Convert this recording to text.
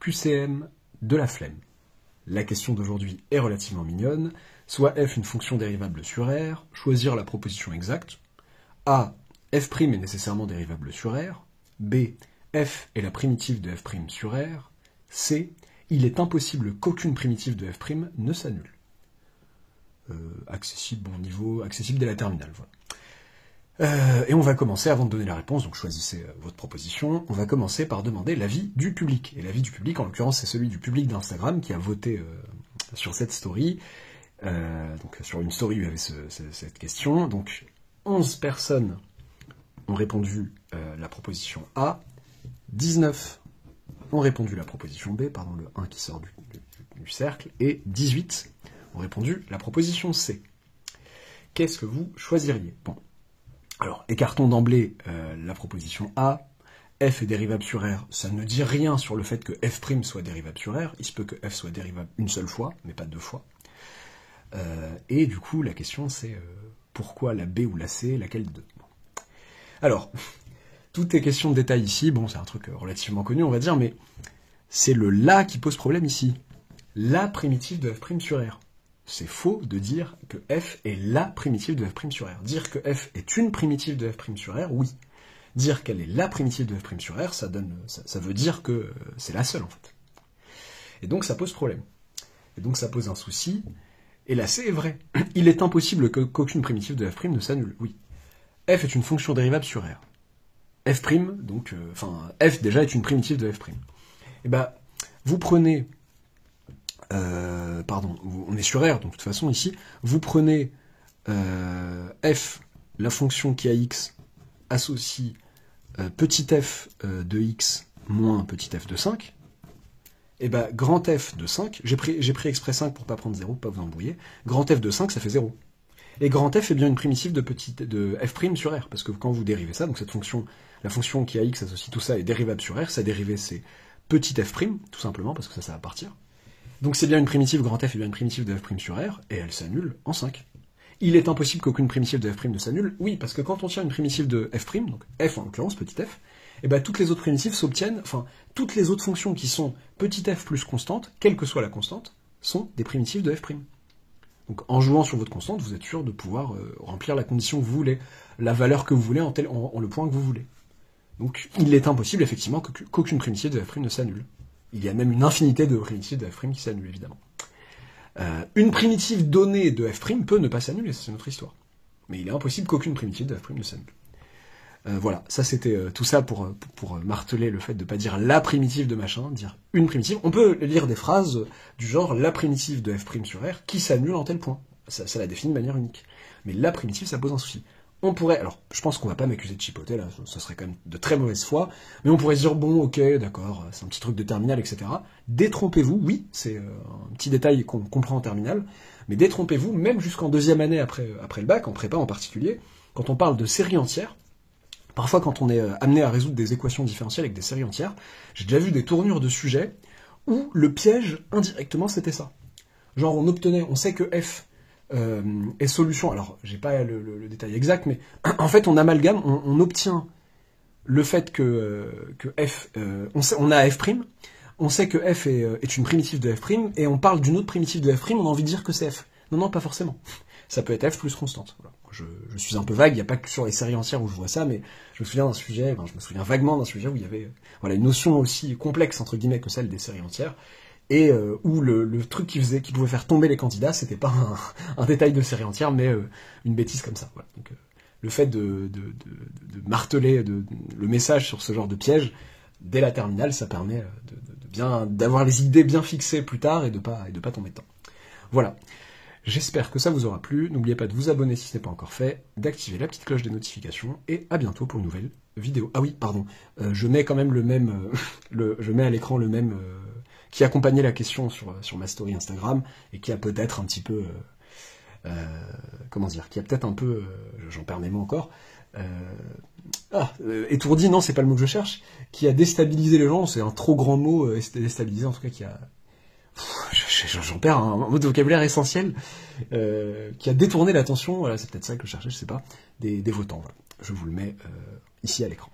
QCM de la flemme. La question d'aujourd'hui est relativement mignonne. Soit f une fonction dérivable sur R, choisir la proposition exacte. A, f' est nécessairement dérivable sur R. B, f est la primitive de f' sur R. C, il est impossible qu'aucune primitive de f' ne s'annule. Accessible, bon niveau, accessible dès la terminale, voilà. Et on va commencer, avant de donner la réponse, donc choisissez votre proposition, on va commencer par demander l'avis du public. Et l'avis du public, en l'occurrence, c'est celui du public d'Instagram qui a voté sur cette story. Donc sur une story où il y avait cette question. Donc 11 personnes ont répondu la proposition A, 19 ont répondu la proposition B, pardon, le 1 qui sort du cercle, et 18 ont répondu la proposition C. Qu'est-ce que vous choisiriez? Bon. Alors, écartons d'emblée la proposition A. F est dérivable sur R, ça ne dit rien sur le fait que f' soit dérivable sur R. Il se peut que f soit dérivable une seule fois, mais pas deux fois. Et du coup, la question c'est pourquoi la B ou la C, laquelle des deux? Bon. Alors, tout est question de détail ici, bon, c'est un truc relativement connu, on va dire, mais c'est le la qui pose problème ici. La primitive de f' sur R. C'est faux de dire que f est la primitive de f' sur R. Dire que f est une primitive de f' sur R, oui. Dire qu'elle est la primitive de f' sur R, ça veut dire que c'est la seule, en fait. Et donc, ça pose problème. Et donc, ça pose un souci. Et là, c'est vrai. Il est impossible qu'aucune primitive de f' ne s'annule. Oui. F est une fonction dérivable sur R. F', donc, f déjà est une primitive de f'. Et ben, vous prenez, on est sur R, donc de toute façon ici, vous prenez f, la fonction qui a x, associe petit f de x moins petit f de 5, et ben grand f de 5, j'ai pris exprès 5 pour pas prendre 0, pour pas vous embrouiller, grand f de 5 ça fait 0. Et grand f est bien une primitive de f' sur R, parce que quand vous dérivez ça, donc cette fonction, la fonction qui a x associe tout ça est dérivable sur R, sa dérivée c'est petit f', tout simplement, parce que ça va partir. Donc c'est bien une primitive, grand f est bien une primitive de f' sur R, et elle s'annule en 5. Il est impossible qu'aucune primitive de f' ne s'annule, oui, parce que quand on tient une primitive de f', donc f en l'occurrence, petit f, et ben toutes les autres primitives s'obtiennent, enfin, toutes les autres fonctions qui sont petit f plus constante, quelle que soit la constante, sont des primitives de f'. Donc en jouant sur votre constante, vous êtes sûr de pouvoir remplir la condition que vous voulez, la valeur que vous voulez en le point que vous voulez. Donc il est impossible effectivement qu'aucune primitive de f' ne s'annule. Il y a même une infinité de primitives de f' qui s'annulent évidemment. Une primitive donnée de f' peut ne pas s'annuler, c'est notre histoire. Mais il est impossible qu'aucune primitive de f' ne s'annule. Voilà, ça c'était tout ça pour marteler le fait de ne pas dire la primitive de machin, dire une primitive. On peut lire des phrases du genre la primitive de f' sur R qui s'annule en tel point. Ça la définit de manière unique. Mais la primitive, ça pose un souci. On pourrait, alors je pense qu'on va pas m'accuser de chipoter là, ça serait quand même de très mauvaise foi, mais on pourrait se dire bon ok d'accord, c'est un petit truc de terminal, etc. Détrompez-vous, oui, c'est un petit détail qu'on comprend en terminale, mais détrompez-vous, même jusqu'en deuxième année après le bac, en prépa en particulier, quand on parle de séries entières. Parfois, quand on est amené à résoudre des équations différentielles avec des séries entières, j'ai déjà vu des tournures de sujets où le piège, indirectement, c'était ça. Genre, on sait que f est solution, alors, j'ai pas le détail exact, mais en fait, on amalgame, on obtient le fait que f, on a f', on sait que f est une primitive de f', et on parle d'une autre primitive de f', on a envie de dire que c'est f. Non, pas forcément. Ça peut être f plus constante. Voilà. Je suis un peu vague, il n'y a pas que sur les séries entières où je vois ça, mais je me souviens vaguement d'un sujet où il y avait une notion aussi complexe, entre guillemets, que celle des séries entières, et où le truc qui pouvait faire tomber les candidats, c'était pas un détail de série entière, mais une bêtise comme ça. Voilà. Donc, le fait de marteler le message sur ce genre de piège, dès la terminale, ça permet d'avoir les idées bien fixées plus tard et de pas tomber dedans. Voilà. J'espère que ça vous aura plu. N'oubliez pas de vous abonner si ce n'est pas encore fait, d'activer la petite cloche des notifications, et à bientôt pour une nouvelle vidéo. Ah oui, pardon, je mets quand même le même, je mets à l'écran le même qui accompagnait la question sur ma story Instagram, et qui a peut-être un petit peu, qui a peut-être un peu, j'en perds mes mots encore, étourdi, non, c'est pas le mot que je cherche, qui a déstabilisé les gens, c'est un trop grand mot, déstabilisé en tout cas, qui a... J'en perds un mot de vocabulaire essentiel qui a détourné l'attention, voilà, c'est peut-être ça que je cherchais, je sais pas, des votants. Voilà. Je vous le mets ici à l'écran.